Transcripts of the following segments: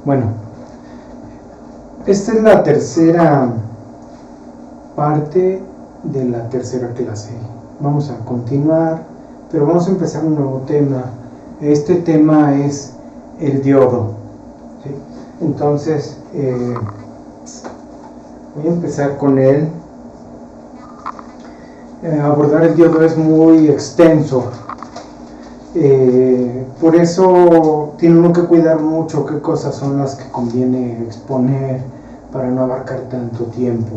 Bueno, esta es la tercera parte de la tercera clase. Vamos a continuar, pero vamos a empezar un nuevo tema. Este tema es el diodo, ¿sí? Entonces voy a empezar con él. Abordar el diodo es muy extenso, por eso tiene uno que cuidar mucho qué cosas son las que conviene exponer para no abarcar tanto tiempo.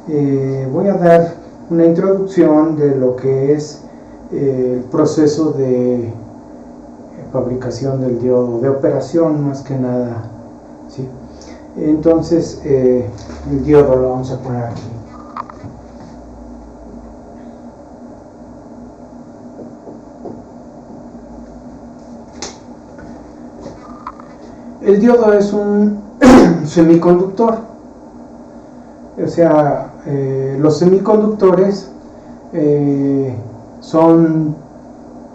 Voy a dar una introducción de lo que es el proceso de fabricación del diodo, de operación más que nada, ¿sí? Entonces el diodo lo vamos a poner aquí. El diodo es un semiconductor, o sea, los semiconductores son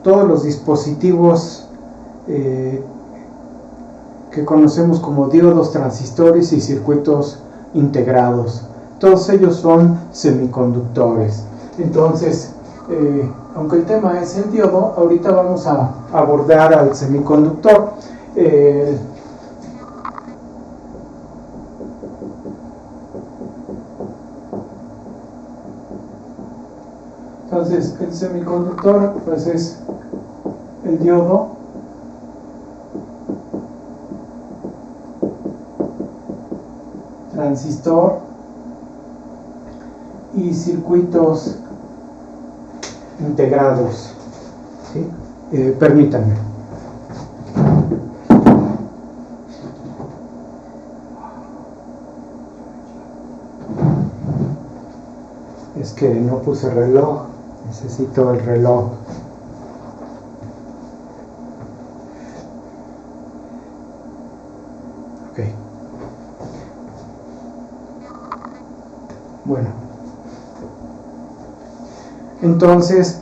todos los dispositivos que conocemos como diodos, transistores y circuitos integrados. Todos ellos son semiconductores. Entonces, aunque el tema es el diodo, ahorita vamos a abordar al semiconductor. Entonces, el semiconductor pues es el diodo, transistor y circuitos integrados, ¿sí? Permítanme. Es que no puse reloj. Necesito el reloj. Ok. Bueno. Entonces,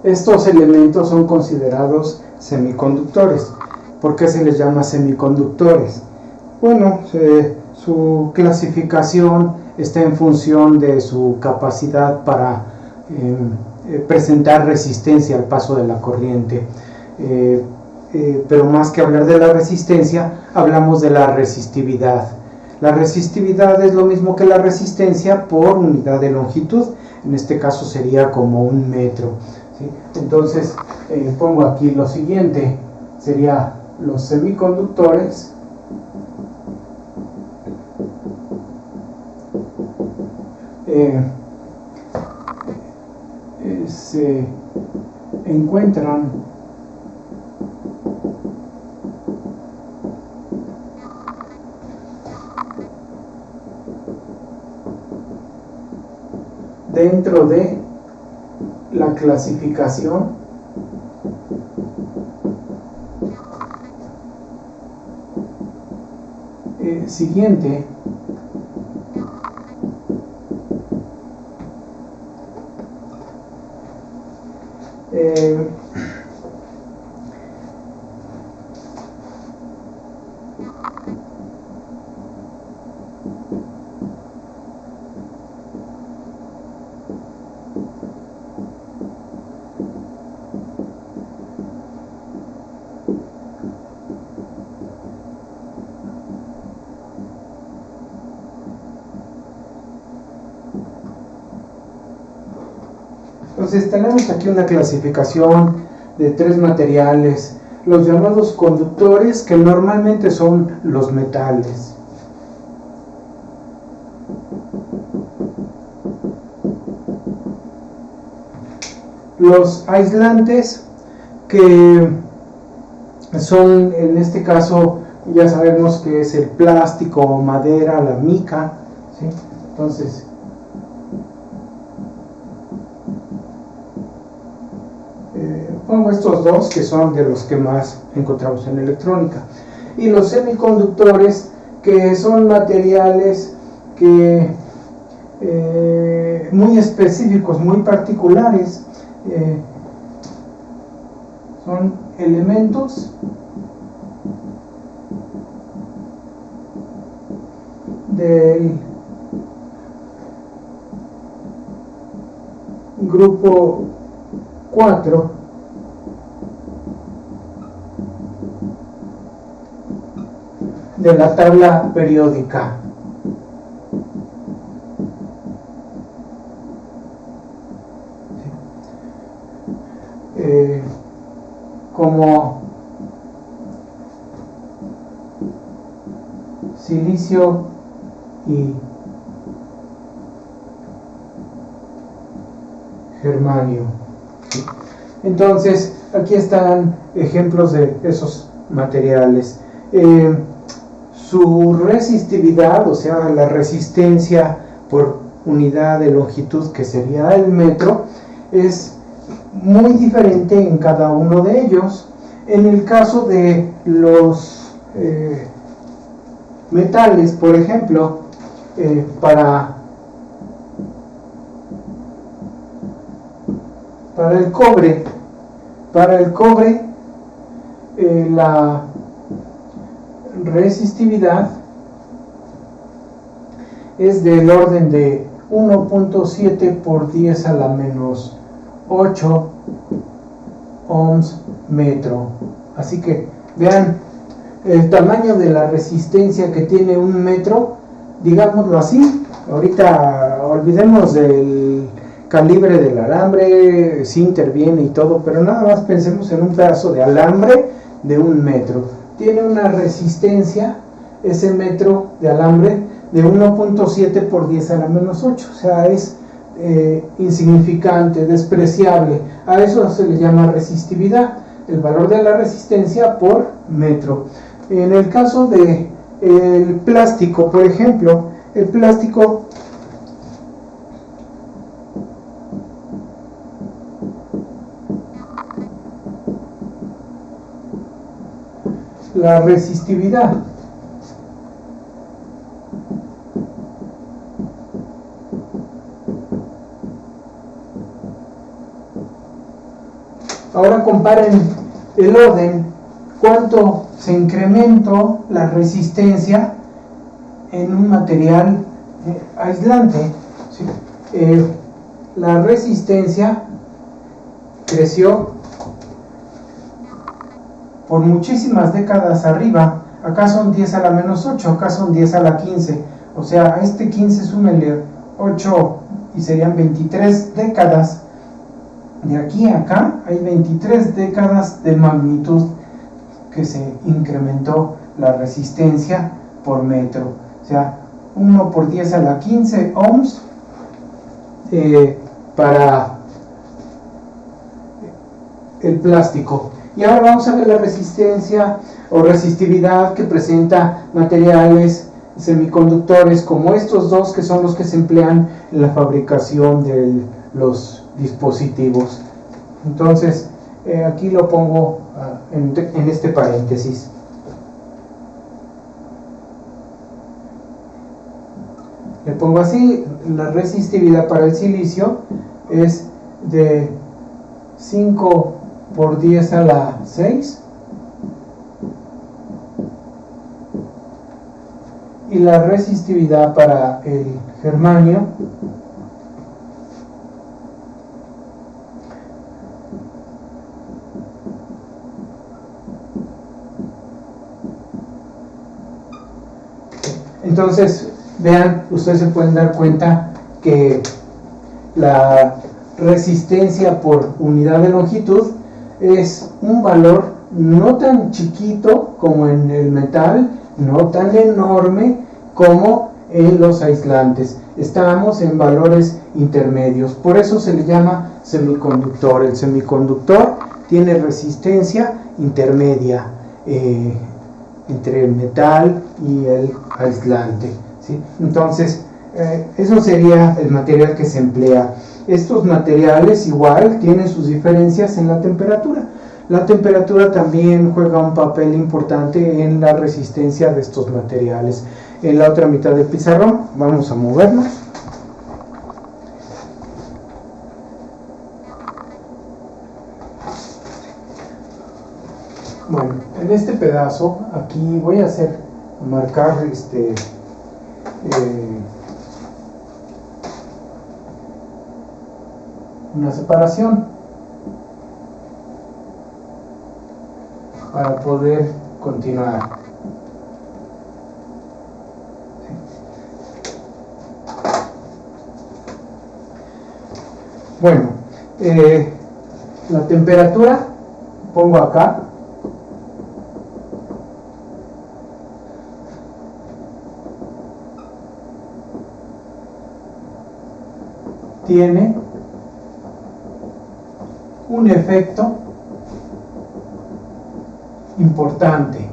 estos elementos son considerados semiconductores. ¿Por qué se les llama semiconductores? Bueno, su clasificación está en función de su capacidad para presentar resistencia al paso de la corriente, pero más que hablar de la resistencia, hablamos de la resistividad. La resistividad es lo mismo que la resistencia por unidad de longitud, en este caso sería como 1 metro, ¿sí? Entonces pongo aquí lo siguiente, sería los semiconductores se encuentran dentro de la clasificación siguiente, entonces tenemos aquí una clasificación de 3 materiales, los llamados conductores, que normalmente son los metales. Los aislantes, que son, en este caso, ya sabemos que es el plástico, madera, la mica, ¿sí? Entonces, pongo estos dos que son de los que más encontramos en electrónica. Y los semiconductores, que son materiales que muy específicos, muy particulares, son elementos del grupo 4 de la tabla periódica. Como silicio y germanio. Entonces, aquí están ejemplos de esos materiales. Su resistividad, o sea, la resistencia por unidad de longitud, que sería el metro, es muy diferente en cada uno de ellos. En el caso de los metales, por ejemplo, para el cobre, la resistividad es del orden de 1.7 por 10 a la menos 8 ohms metro. Así que vean el tamaño de la resistencia que tiene un metro, digámoslo así. Ahorita olvidemos del calibre del alambre, si interviene y todo, pero nada más pensemos en un pedazo de alambre de un metro. Tiene una resistencia, ese metro de alambre, de 1.7 por 10 a la menos 8, o sea, es insignificante, despreciable. A eso se le llama resistividad, el valor de la resistencia por metro. En el caso de el plástico, por ejemplo, el plástico la resistividad ahora comparen el orden, cuánto se incrementó la resistencia en un material aislante. ¿Sí? La resistencia creció por muchísimas décadas arriba. Acá son 10 a la menos 8, acá son 10 a la 15, o sea, a este 15 súmele 8 y serían 23 décadas. De aquí a acá hay 23 décadas de magnitud que se incrementó la resistencia por metro. O sea, 1 por 10 a la 15 ohms para el plástico. Y ahora vamos a ver la resistencia o resistividad que presenta materiales semiconductores como estos dos, que son los que se emplean en la fabricación de los dispositivos. Entonces, aquí lo pongo en este paréntesis. Le pongo así: la resistividad para el silicio es de 5 por 10 a la 6 y la resistividad para el germanio entonces vean, ustedes se pueden dar cuenta que la resistencia por unidad de longitud es un valor no tan chiquito como en el metal, no tan enorme como en los aislantes. Estamos en valores intermedios, por eso se le llama semiconductor. El semiconductor tiene resistencia intermedia entre el metal y el aislante, ¿sí? Entonces, eso sería el material que se emplea. Estos materiales igual tienen sus diferencias en la temperatura. La temperatura también juega un papel importante en la resistencia de estos materiales. En la otra mitad del pizarrón vamos a movernos. Bueno, en este pedazo aquí voy a marcar una separación para poder continuar. Bueno, la temperatura pongo acá. Tiene un efecto importante.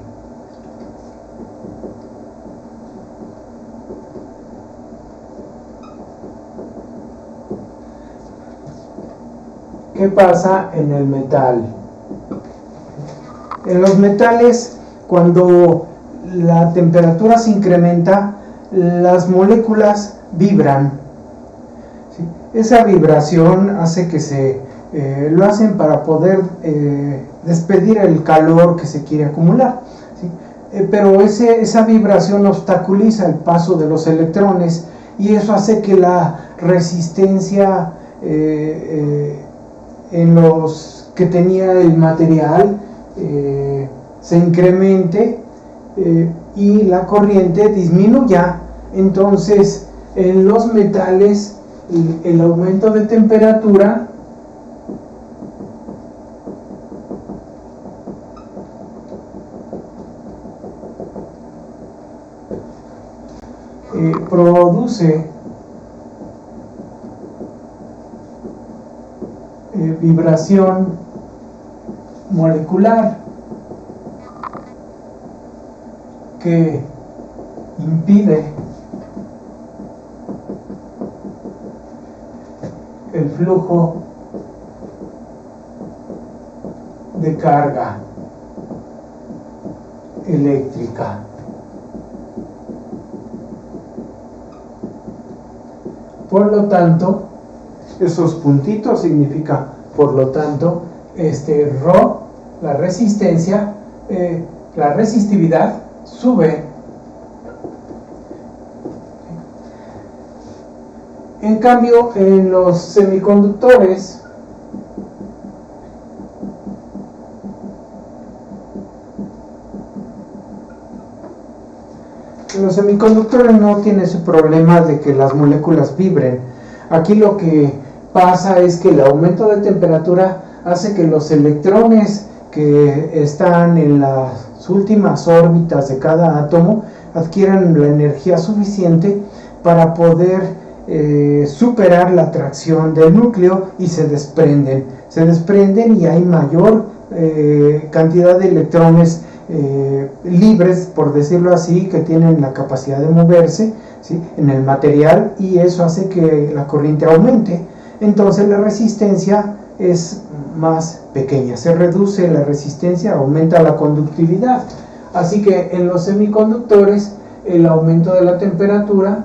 ¿Qué pasa en el metal? En los metales, cuando la temperatura se incrementa, las moléculas vibran. ¿Sí? Esa vibración hace que lo hacen para poder despedir el calor que se quiere acumular. ¿Sí? Pero esa vibración obstaculiza el paso de los electrones y eso hace que la resistencia en los que tenía el material se incremente y la corriente disminuya. Entonces, en los metales, el aumento de temperatura produce vibración molecular que impide el flujo de carga eléctrica. Por lo tanto, esos puntitos significa, por lo tanto, Rho, la resistencia, la resistividad sube. En cambio, en los semiconductores, no tiene ese problema de que las moléculas vibren. Aquí lo que pasa es que el aumento de temperatura hace que los electrones que están en las últimas órbitas de cada átomo adquieran la energía suficiente para poder superar la atracción del núcleo y se desprenden y hay mayor cantidad de electrones libres, por decirlo así, que tienen la capacidad de moverse, ¿sí?, en el material, y eso hace que la corriente aumente. Entonces la resistencia es más pequeña, se reduce la resistencia, aumenta la conductividad. Así que en los semiconductores el aumento de la temperatura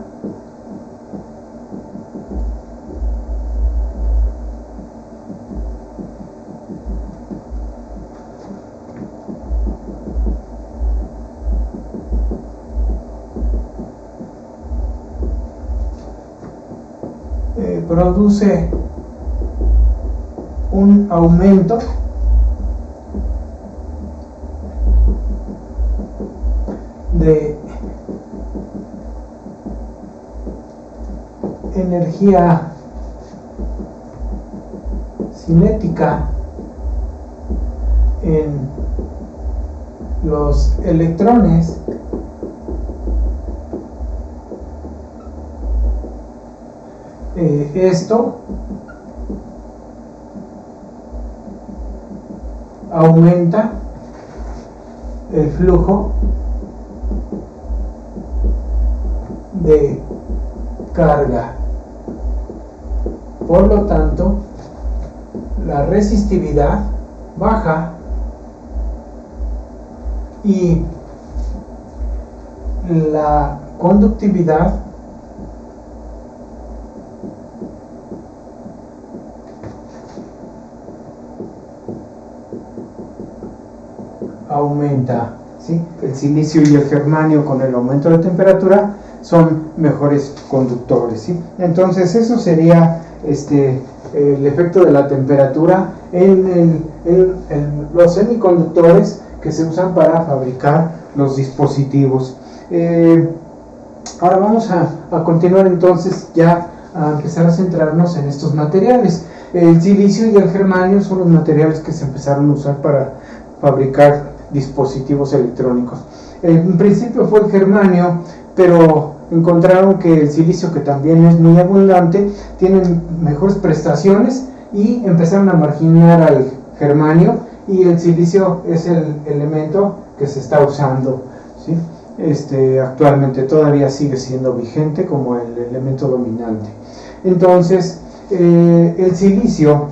produce un aumento de energía cinética en los electrones esto aumenta el flujo de carga. Por lo tanto, la resistividad baja y la conductividad aumenta, ¿sí? El silicio y el germanio con el aumento de temperatura son mejores conductores, ¿sí? Entonces eso sería el efecto de la temperatura en los semiconductores que se usan para fabricar los dispositivos. Ahora vamos a continuar entonces ya a empezar a centrarnos en estos materiales. El silicio y el germanio son los materiales que se empezaron a usar para fabricar dispositivos electrónicos. En principio fue el germanio, pero encontraron que el silicio, que también es muy abundante, tiene mejores prestaciones y empezaron a marginar al germanio, y el silicio es el elemento que se está usando, ¿sí? Actualmente todavía sigue siendo vigente como el elemento dominante. Entonces, el silicio,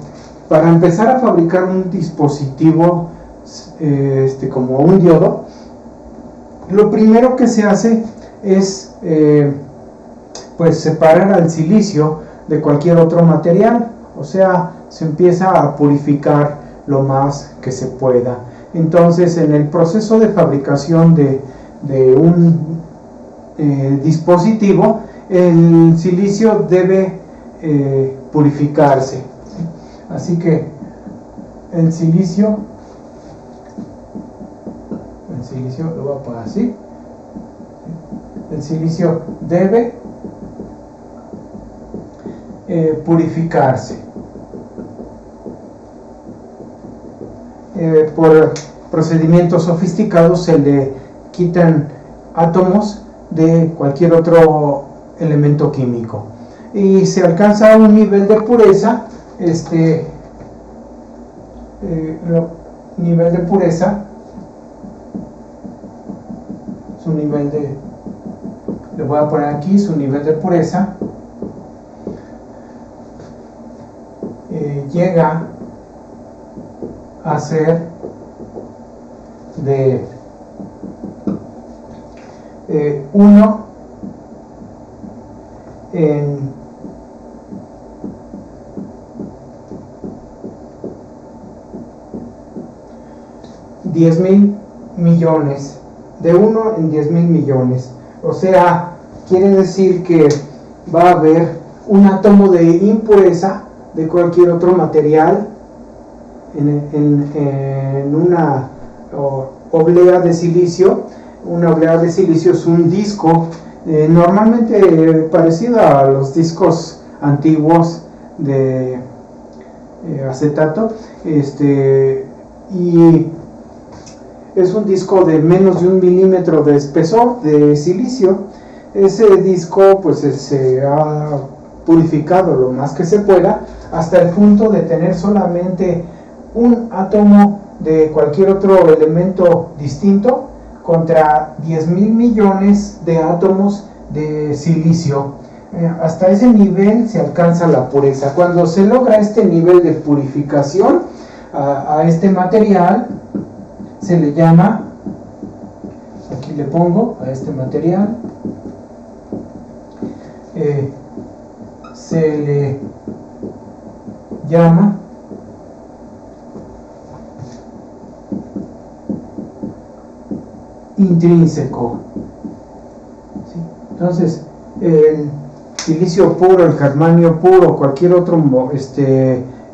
para empezar a fabricar un dispositivo como un diodo, lo primero que se hace es pues separar al silicio de cualquier otro material, o sea, se empieza a purificar lo más que se pueda. Entonces, en el proceso de fabricación de un dispositivo, el silicio debe purificarse, ¿sí? Así que el silicio lo voy a poner así. El silicio debe purificarse. Por procedimientos sofisticados se le quitan átomos de cualquier otro elemento químico y se alcanza un nivel de pureza, nivel de pureza, su nivel de, le voy a poner aquí su nivel de pureza, llega a ser de 1 en 10,000 millones, de 1 en 10,000 millones. O sea, quiere decir que va a haber un átomo de impureza de cualquier otro material en una oblea de silicio. Una oblea de silicio es un disco normalmente parecido a los discos antiguos de acetato, y es un disco de menos de 1 milímetro de espesor de silicio. Ese disco pues se ha purificado lo más que se pueda hasta el punto de tener solamente un átomo de cualquier otro elemento distinto contra 10,000 millones de átomos de silicio. Hasta ese nivel se alcanza la pureza. Cuando se logra este nivel de purificación a este material, se le llama, aquí le pongo a este material, se le llama intrínseco, ¿sí? Entonces, el silicio puro, el germanio puro, cualquier otro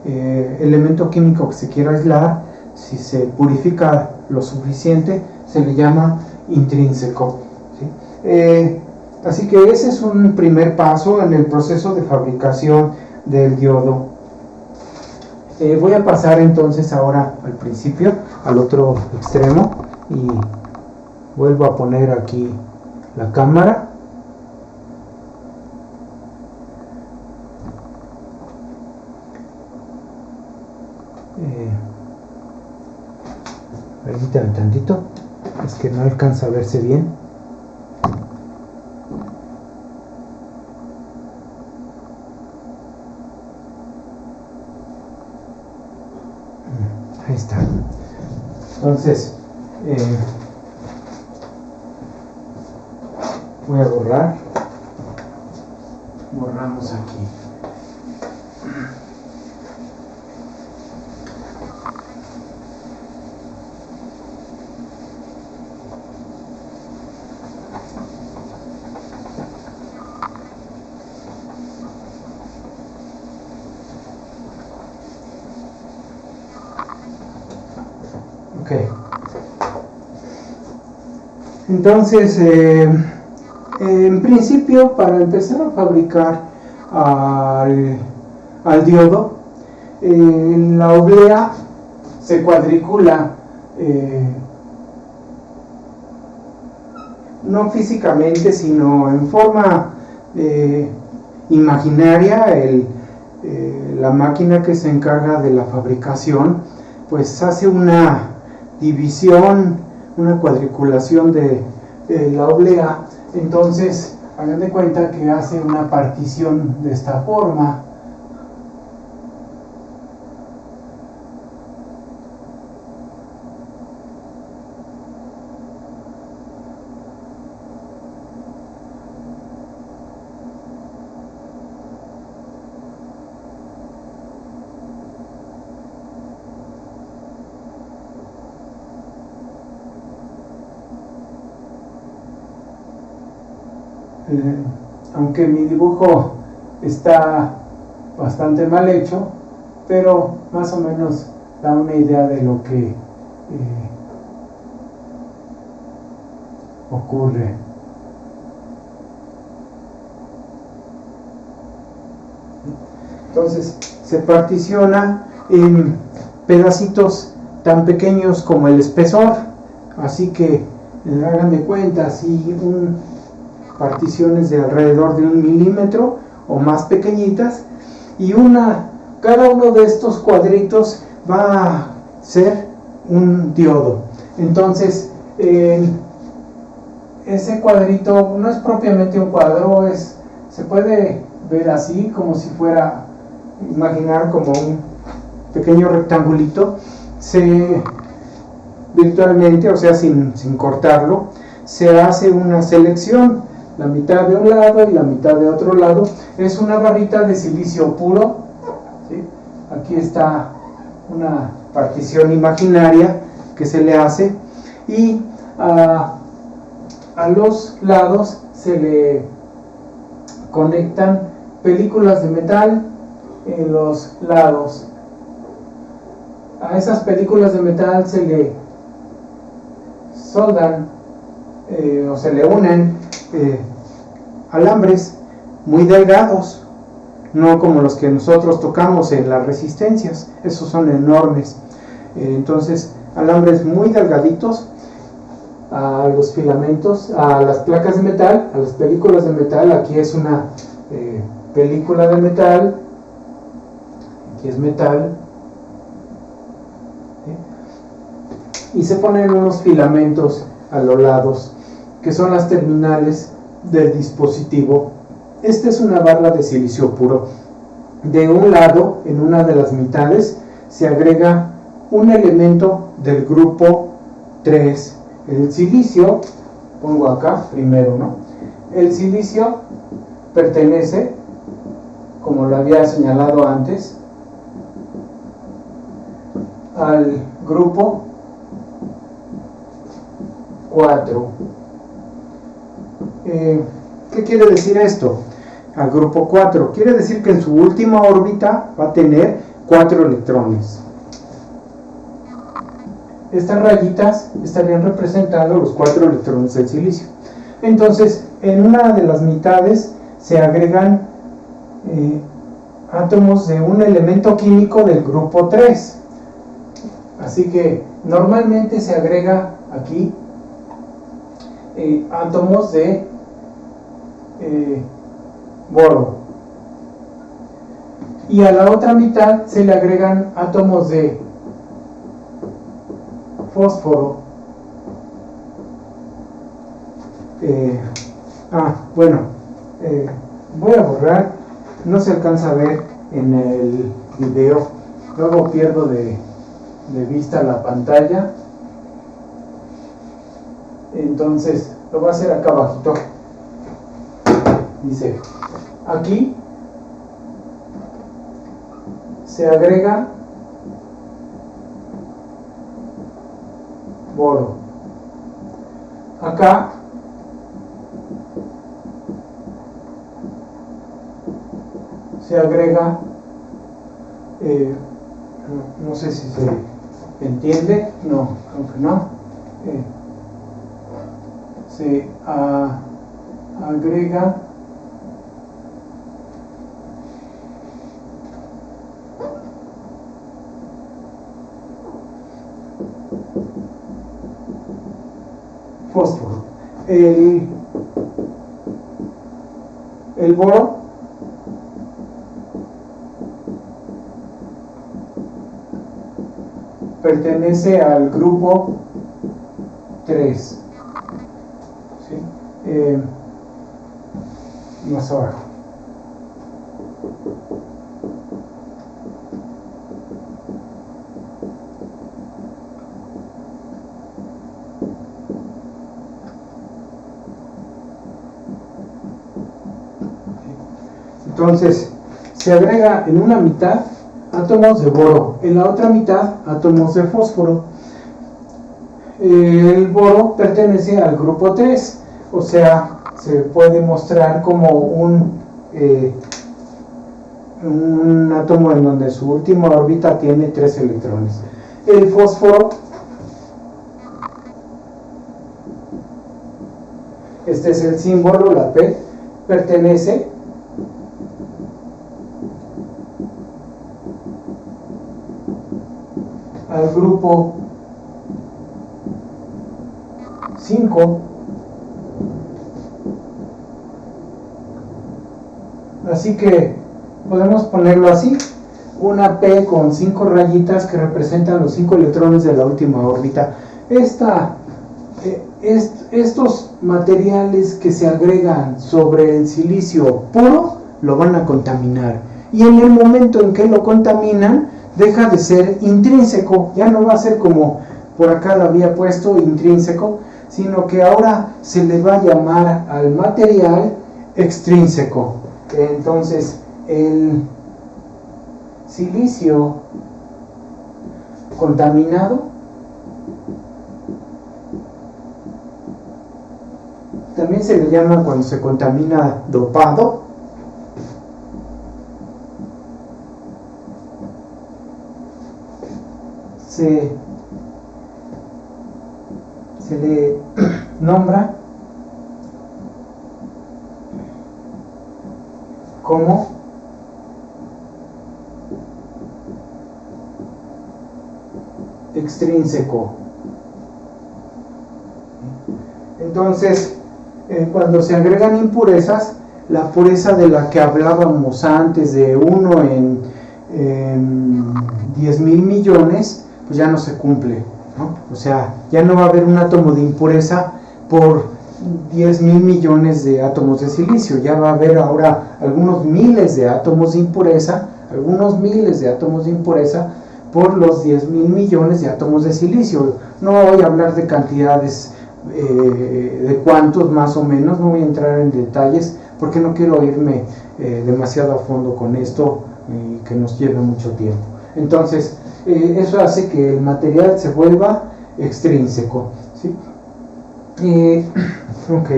elemento químico que se quiera aislar, si se purifica lo suficiente, se le llama intrínseco, ¿sí? Así que ese es un primer paso en el proceso de fabricación del diodo. Voy a pasar entonces ahora al principio, al otro extremo, y vuelvo a poner aquí la cámara. Permítanme tantito, es que no alcanza a verse bien. Ahí está. Entonces, voy a borrar. Borramos aquí. Ok. Entonces, en principio, para empezar a fabricar al diodo, la oblea se cuadricula, no físicamente, sino en forma imaginaria. La máquina que se encarga de la fabricación pues hace una división, una cuadriculación de la oblea. Entonces hagan de cuenta que hace una partición de esta forma. Aunque mi dibujo está bastante mal hecho, pero más o menos da una idea de lo que ocurre. Entonces se particiona en pedacitos tan pequeños como el espesor, así que hagan de cuenta, si particiones de alrededor de 1 milímetro o más pequeñitas, y cada uno de estos cuadritos va a ser un diodo. Entonces ese cuadrito no es propiamente un cuadro, se puede ver así, como si fuera, imaginar como un pequeño rectangulito. Virtualmente, o sea, sin cortarlo, se hace una selección, la mitad de un lado y la mitad de otro lado. Es una barrita de silicio puro, ¿sí? Aquí está una partición imaginaria que se le hace, y a los lados se le conectan películas de metal en los lados. A esas películas de metal se le soldan o se le unen alambres muy delgados, no como los que nosotros tocamos en las resistencias, esos son enormes. Entonces, alambres muy delgaditos a los filamentos, a las placas de metal, a las películas de metal. Aquí es una película de metal, aquí es metal, ¿sí? Y se ponen unos filamentos a los lados, que son las terminales del dispositivo. Esta es una barra de silicio puro. De un lado, en una de las mitades, se agrega un elemento del grupo 3. El silicio, pongo acá primero, ¿no? El silicio pertenece, como lo había señalado antes, al grupo 4. ¿Qué quiere decir esto? Al grupo 4 quiere decir que en su última órbita va a tener 4 electrones. Estas rayitas estarían representando los 4 electrones del silicio. Entonces, en una de las mitades se agregan átomos de un elemento químico del grupo 3. Así que normalmente se agrega aquí átomos de boro, y a la otra mitad se le agregan átomos de fósforo. Voy a borrar, no se alcanza a ver en el video, luego pierdo de vista la pantalla. Entonces lo voy a hacer acá abajito. Dice, aquí se agrega boro, acá se agrega no sé si se ¿Entiende? No, aunque no. Se agrega fósforo. El boro pertenece al grupo 3. ¿Sí? Más abajo. Entonces, se agrega en una mitad átomos de boro, en la otra mitad átomos de fósforo. El boro pertenece al grupo 3, o sea, se puede mostrar como un átomo en donde su última órbita tiene 3 electrones. El fósforo, este es el símbolo, la P, pertenece al grupo 5. Así que podemos ponerlo así, una P con 5 rayitas que representan los 5 electrones de la última órbita. Estos materiales que se agregan sobre el silicio puro lo van a contaminar, y en el momento en que lo contaminan deja de ser intrínseco, ya no va a ser como por acá lo había puesto intrínseco, sino que ahora se le va a llamar al material extrínseco. Entonces el silicio contaminado también se le llama, cuando se contamina, dopado. Se le nombra como extrínseco. Entonces, cuando se agregan impurezas, la pureza de la que hablábamos antes, de 1 en 10.000 millones, pues ya no se cumple, ¿no? O sea, ya no va a haber un átomo de impureza por 10.000 millones de átomos de silicio. Ya va a haber ahora algunos miles de átomos de impureza, por los 10.000 millones de átomos de silicio. No voy a hablar de cantidades, de cuántos más o menos, no voy a entrar en detalles porque no quiero irme demasiado a fondo con esto y que nos lleve mucho tiempo. Entonces, eso hace que el material se vuelva extrínseco, ¿sí? Ok.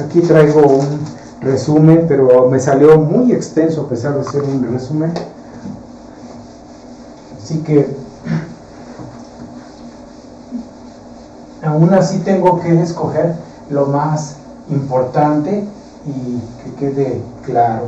Aquí traigo un resumen, pero me salió muy extenso a pesar de ser un resumen. Así que aún así tengo que escoger lo más importante y que quede claro.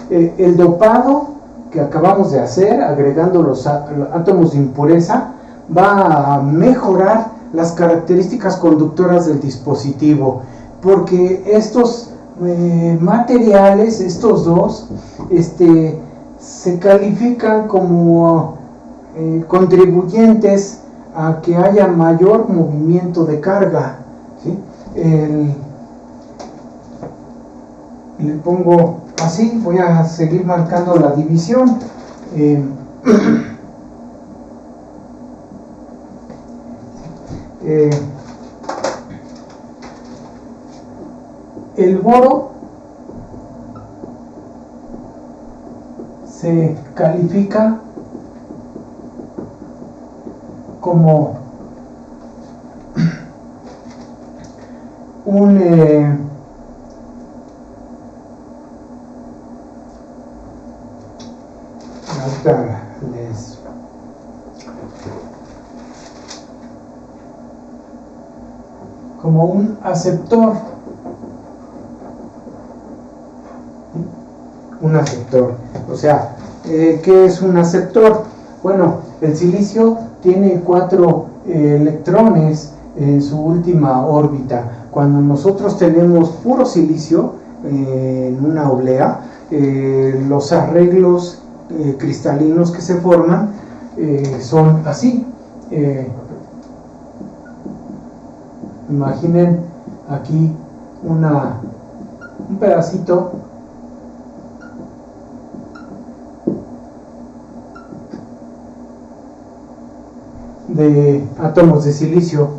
El dopado que acabamos de hacer, agregando los átomos de impureza, va a mejorar las características conductoras del dispositivo, porque estos materiales, estos dos, se califican como contribuyentes a que haya mayor movimiento de carga, ¿sí? Le pongo así, voy a seguir marcando la división. El boro se califica como como un aceptor. Un aceptor. O sea, ¿qué es un aceptor? Bueno, el silicio tiene 4 electrones en su última órbita. Cuando nosotros tenemos puro silicio en una oblea, los arreglos cristalinos que se forman son así. Imaginen aquí un pedacito de átomos de silicio.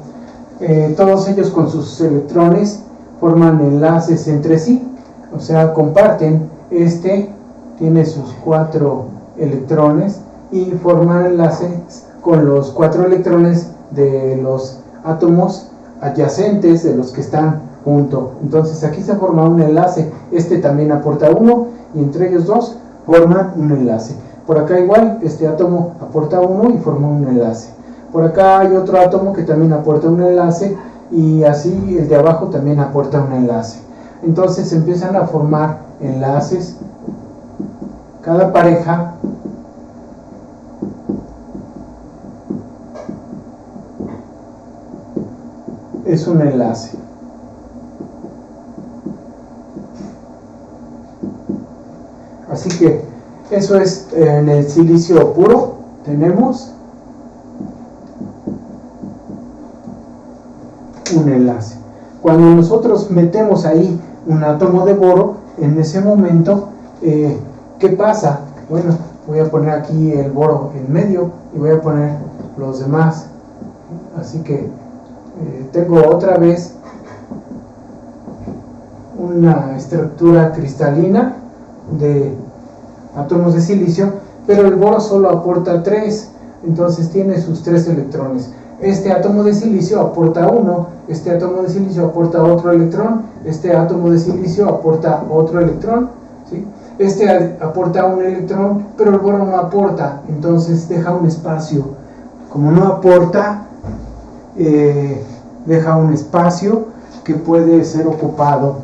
Todos ellos con sus electrones forman enlaces entre sí, o sea, comparten. Este tiene sus 4 electrones y forman enlaces con los 4 electrones de los átomos adyacentes de los que están juntos. Entonces aquí se forma un enlace. Este también aporta 1 y entre ellos 2 forman un enlace. Por acá igual, este átomo aporta 1 y forma un enlace. Por acá hay otro átomo que también aporta un enlace y así el de abajo también aporta un enlace. Entonces empiezan a formar enlaces. Cada pareja es un enlace. Así que eso es en el silicio puro. Tenemos un enlace. Cuando nosotros metemos ahí un átomo de boro, en ese momento, ¿qué pasa? Bueno, voy a poner aquí el boro en medio y voy a poner los demás. Así que tengo otra vez una estructura cristalina de átomos de silicio, pero el boro solo aporta 3, entonces tiene sus 3 electrones. Este átomo de silicio aporta 1, este átomo de silicio aporta otro electrón, este átomo de silicio aporta otro electrón, ¿sí? Este aporta un electrón, pero el boro no aporta, entonces deja un espacio. Como no aporta, deja un espacio que puede ser ocupado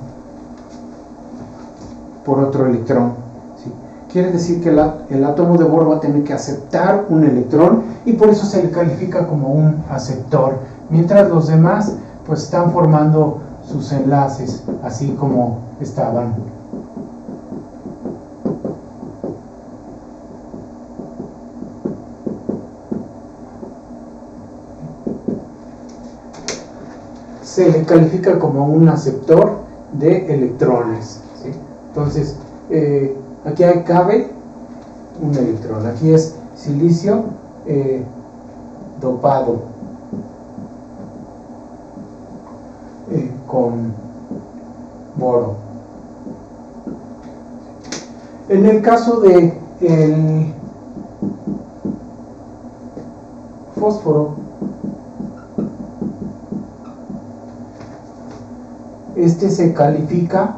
por otro electrón, ¿sí? Quiere decir que el átomo de boro va a tener que aceptar un electrón y por eso se le califica como un aceptor, mientras los demás pues están formando sus enlaces así como estaban. Se le califica como un aceptor de electrones, ¿sí? Entonces, aquí cabe un electrón. Aquí es silicio dopado con boro. En el caso de el fósforo, este se califica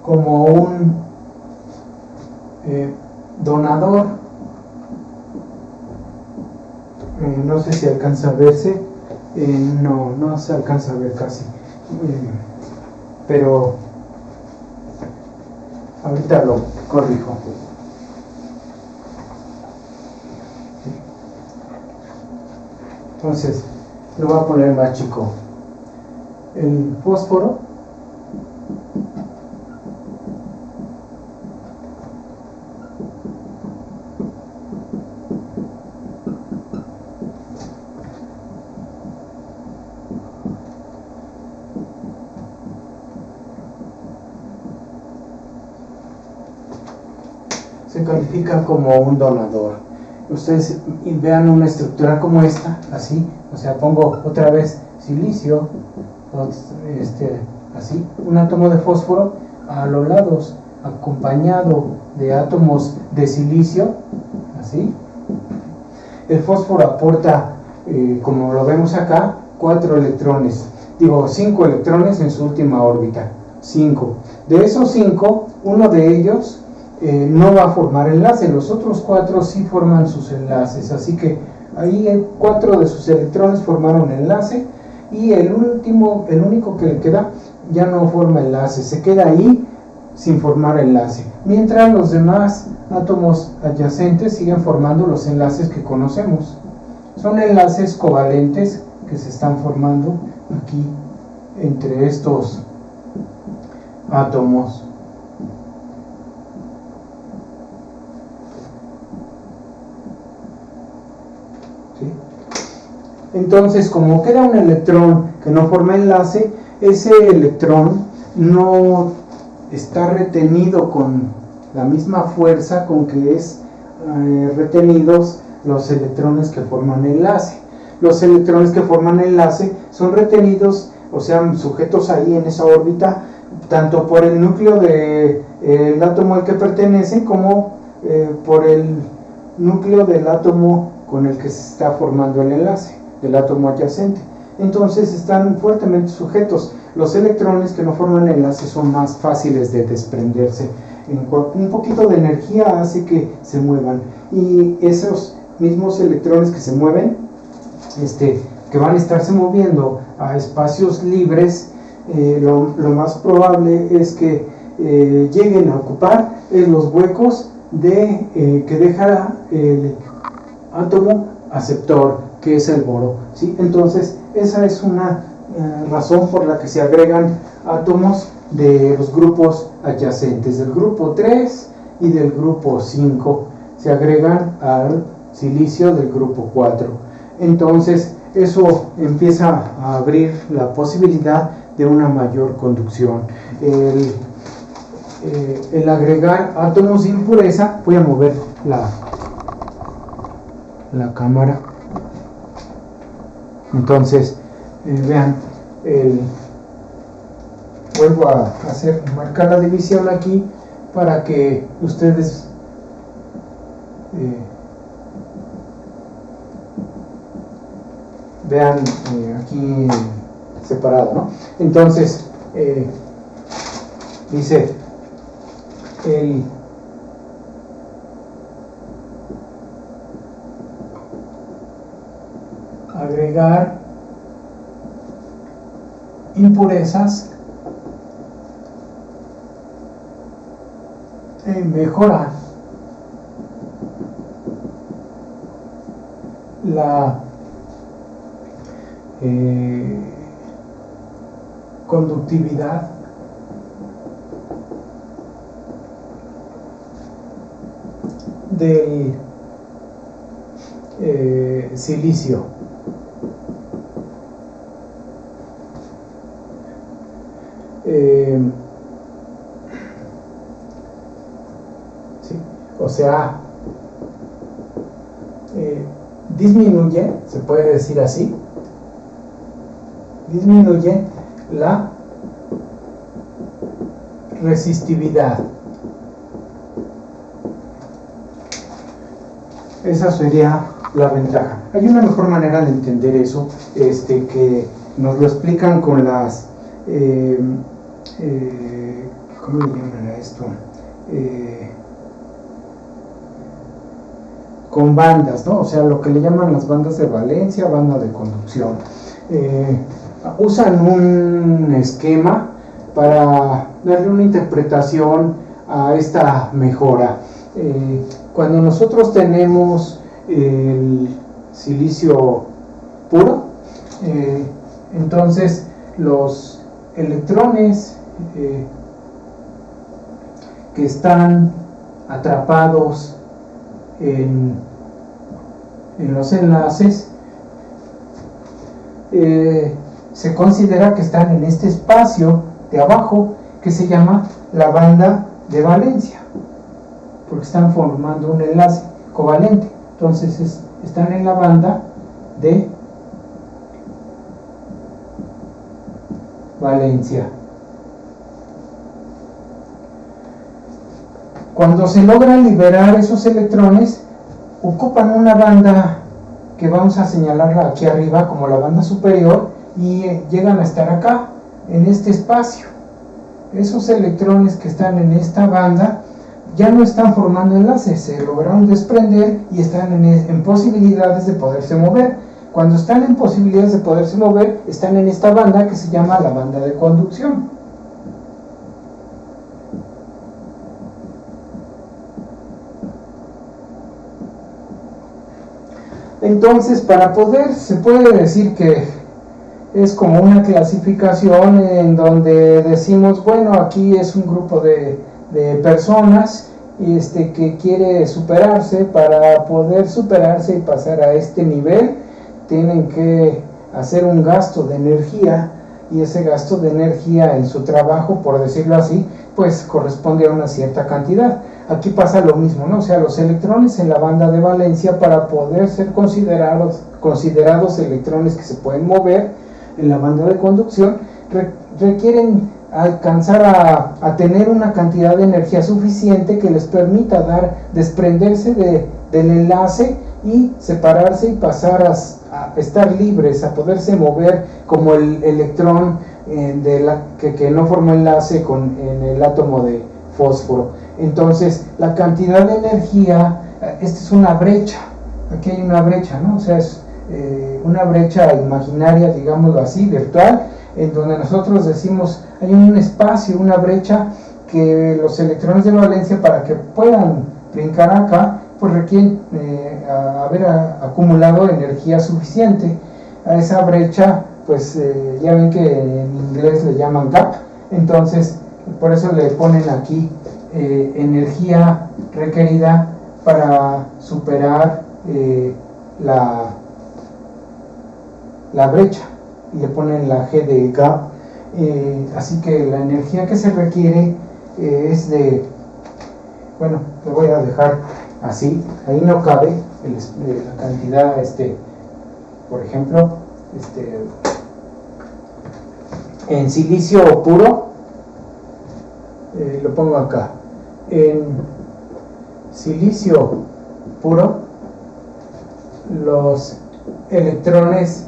como un donador. No sé si alcanza a verse, no se alcanza a ver casi, pero ahorita lo corrijo. Entonces lo voy a poner más chico. El fósforo se califica como un donador. Ustedes vean una estructura como esta, así, o sea, pongo otra vez silicio, así, un átomo de fósforo a los lados, acompañado de átomos de silicio, así. El fósforo aporta, como lo vemos acá, 5 electrones en su última órbita. 5. De esos 5, uno de ellos no va a formar enlace, los otros 4 sí forman sus enlaces, así que ahí 4 de sus electrones formaron enlace y el único que le queda ya no forma enlace, se queda ahí sin formar enlace, mientras los demás átomos adyacentes siguen formando los enlaces que conocemos. Son enlaces covalentes que se están formando aquí entre estos átomos. ¿Sí? Entonces, como queda un electrón que no forma enlace, ese electrón no está retenido con la misma fuerza con que es retenidos los electrones que forman enlace. Los electrones que forman enlace son retenidos, o sea, sujetos ahí en esa órbita, tanto por el núcleo del átomo al que pertenece como por el núcleo del átomo con el que se está formando el enlace, del átomo adyacente. Entonces están fuertemente sujetos. Los electrones que no forman enlace son más fáciles de desprenderse. Un poquito de energía hace que se muevan, y esos mismos electrones que se mueven, que van a estarse moviendo a espacios libres, lo más probable es que lleguen a ocupar los huecos que deja el átomo aceptor, que es el boro, ¿sí? Entonces esa es una razón por la que se agregan átomos de los grupos adyacentes, del grupo 3 y del grupo 5, se agregan al silicio del grupo 4. Entonces eso empieza a abrir la posibilidad de una mayor conducción. El agregar átomos de impureza, voy a mover la cámara. Entonces, vean, vuelvo a marcar la división aquí para que ustedes vean aquí separado, ¿no? Entonces, dice el agregar impurezas mejora la conductividad del silicio. Sí, o sea, disminuye, se puede decir así, disminuye la resistividad. Esa sería la ventaja. Hay una mejor manera de entender eso, que nos lo explican con las ¿cómo le llaman a esto? Con bandas, ¿no? O sea, lo que le llaman las bandas de valencia, banda de conducción. Usan un esquema para darle una interpretación a esta mejora. Cuando nosotros tenemos el silicio puro, entonces los electrones que están atrapados en los enlaces se considera que están en este espacio de abajo que se llama la banda de valencia, porque están formando un enlace covalente. Entonces están en la banda de valencia. Cuando se logran liberar esos electrones, ocupan una banda que vamos a señalarla aquí arriba como la banda superior y llegan a estar acá, en este espacio. Esos electrones que están en esta banda ya no están formando enlaces, se lograron desprender y están en posibilidades de poderse mover. Cuando están en posibilidades de poderse mover, están en esta banda que se llama la banda de conducción. Entonces, se puede decir que es como una clasificación en donde decimos, bueno, aquí es un grupo de personas que quiere superarse. Para poder superarse y pasar a este nivel, tienen que hacer un gasto de energía, y ese gasto de energía en su trabajo, por decirlo así, pues corresponde a una cierta cantidad. Aquí pasa lo mismo, ¿no? O sea, los electrones en la banda de valencia, para poder ser considerados electrones que se pueden mover en la banda de conducción, requieren alcanzar a tener una cantidad de energía suficiente que les permita desprenderse del enlace y separarse y pasar a estar libres, a poderse mover como el electrón que no formó enlace en el átomo de fósforo. Entonces, la cantidad de energía, esta es una brecha, aquí hay una brecha, ¿no? O sea, es una brecha imaginaria, digámoslo así, virtual, en donde nosotros decimos, hay un espacio, una brecha, que los electrones de valencia, para que puedan brincar acá, pues requieren haber acumulado energía suficiente. A esa brecha, pues ya ven que en inglés le llaman gap, entonces por eso le ponen aquí energía requerida para superar la brecha, y le ponen la G de gap. Así que la energía que se requiere es de, bueno, lo voy a dejar así, ahí no cabe la cantidad, por ejemplo, en silicio puro, lo pongo acá, en silicio puro, los electrones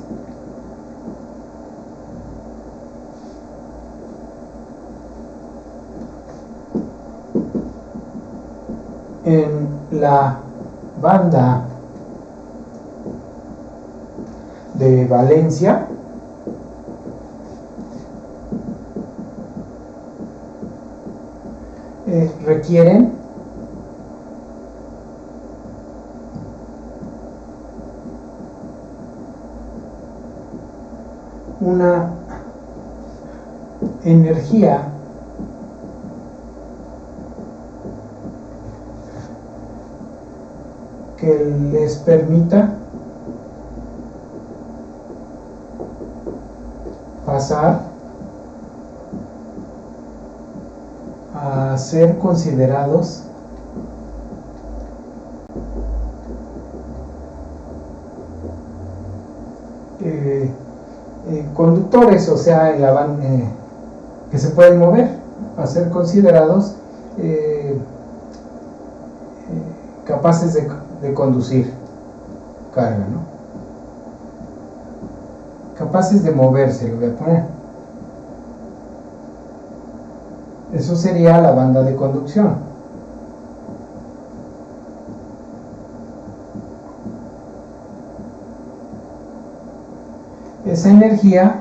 en la banda de valencia requieren una energía que les permita pasar a ser considerados conductores, o sea, en la banda, que se pueden mover, a ser considerados capaces de conducir carga, ¿no? Capaces de moverse, lo voy a poner. Eso sería la banda de conducción. Esa energía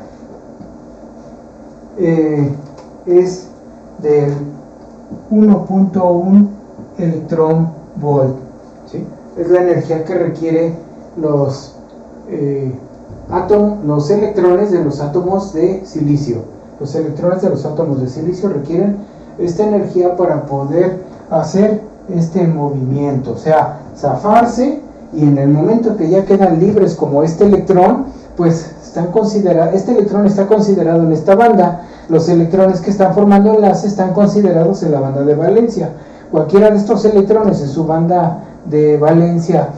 es del 1.1 electrón volt, ¿sí? Es la energía que requiere los electrones de los átomos de silicio. Los electrones de los átomos de silicio requieren esta energía para poder hacer este movimiento, o sea, zafarse, y en el momento que ya quedan libres como este electrón, pues este electrón está considerado en esta banda. Los electrones que están formando enlaces están considerados en la banda de valencia. Cualquiera de estos electrones en su banda de valencia,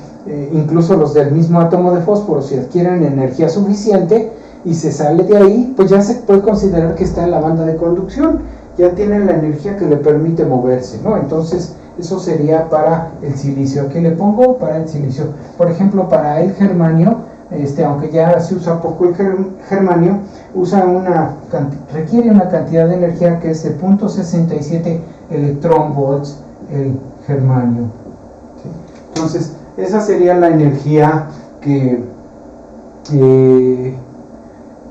incluso los del mismo átomo de fósforo, si adquieren energía suficiente y se sale de ahí, pues ya se puede considerar que está en la banda de conducción, ya tienen la energía que le permite moverse, ¿no? Entonces Eso sería para el silicio. Aquí le pongo para el silicio. Por ejemplo, para el germanio, aunque ya se usa poco el germanio, requiere una cantidad de energía que es de 0.67 electronvolts el germanio. ¿Sí? Entonces, esa sería la energía que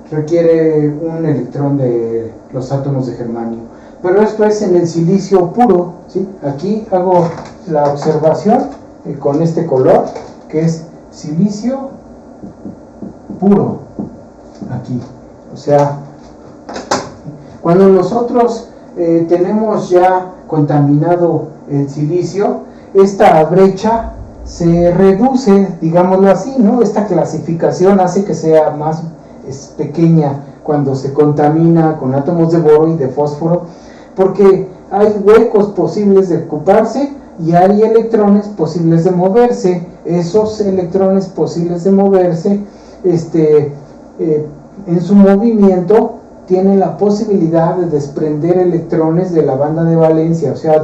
requiere un electrón de los átomos de germanio. Pero esto es en el silicio puro, ¿sí? Aquí hago la observación con este color, que es silicio puro, aquí. O sea, cuando nosotros tenemos ya contaminado el silicio, esta brecha se reduce, digámoslo así, ¿no? Esta clasificación hace que sea más pequeña cuando se contamina con átomos de boro y de fósforo, porque hay huecos posibles de ocuparse y hay electrones posibles de moverse. Esos electrones posibles de moverse, en su movimiento tienen la posibilidad de desprender electrones de la banda de valencia, o sea,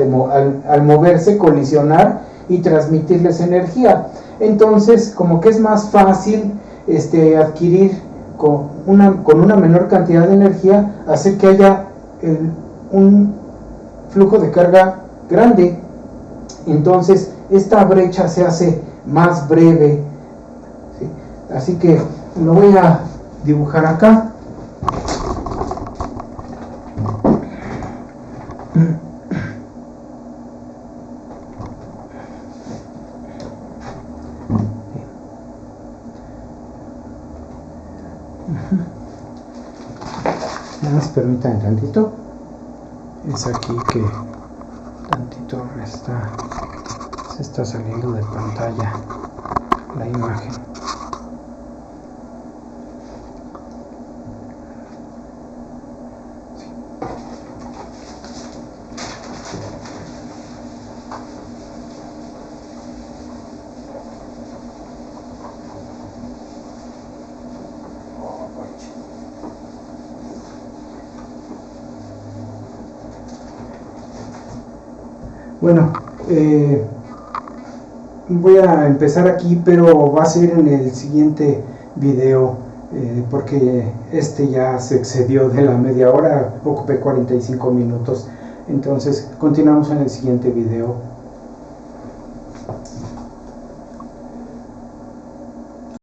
al moverse, colisionar y transmitirles energía. Entonces, como que es más fácil adquirir con una menor cantidad de energía, hacer que haya un flujo de carga grande. Entonces, esta brecha se hace más breve, ¿sí? Así que lo voy a dibujar acá. Nada más permítanme tantito. Es aquí que tantito se está saliendo de pantalla la imagen. Sí. Bueno, voy a empezar aquí, pero va a ser en el siguiente video, porque ya se excedió de la media hora, ocupé 45 minutos. Entonces, continuamos en el siguiente video.